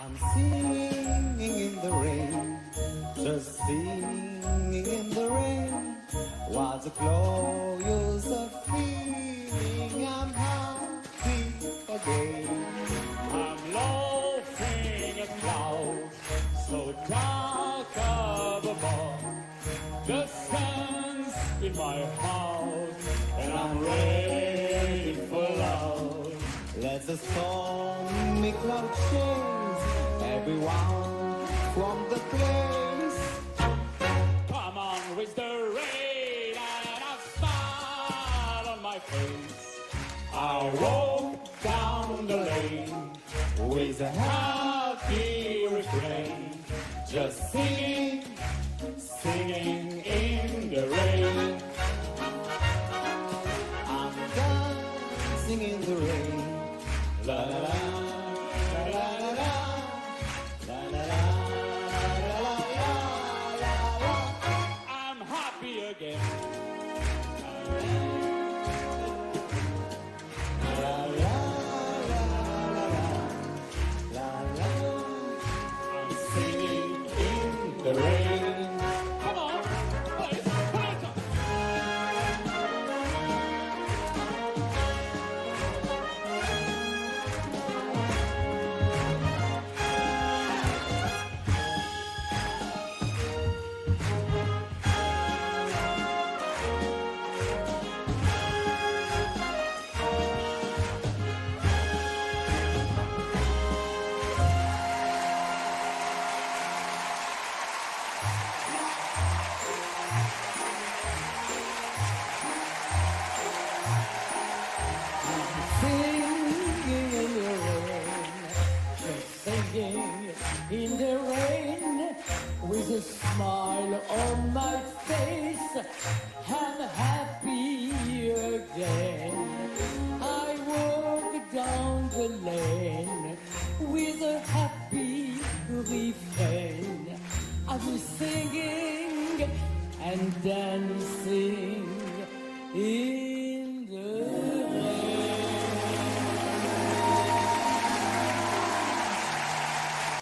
I'm singing in the rain, just singing in the rain. What's the glorious feeling? I'm happy again. I'm laughing at clouds so dark above. The sun's in my house and I'm ready for love. Let the stormy cloud chase everyone from the place. Come on with the rain and a smile on my face. I walk down the lane with a happy refrain, just singing, singing in the rain. I'm dancing in the rain. La la la, la la la la, la la la, la la la la. I'm happy again. La la la la la, la la. I'm singing in the rain. Come on, boys, put it up. Singing in the rain with a smile on my face. I'm happy again. I walk down the lane with a happy refrain. I'm singing and dancing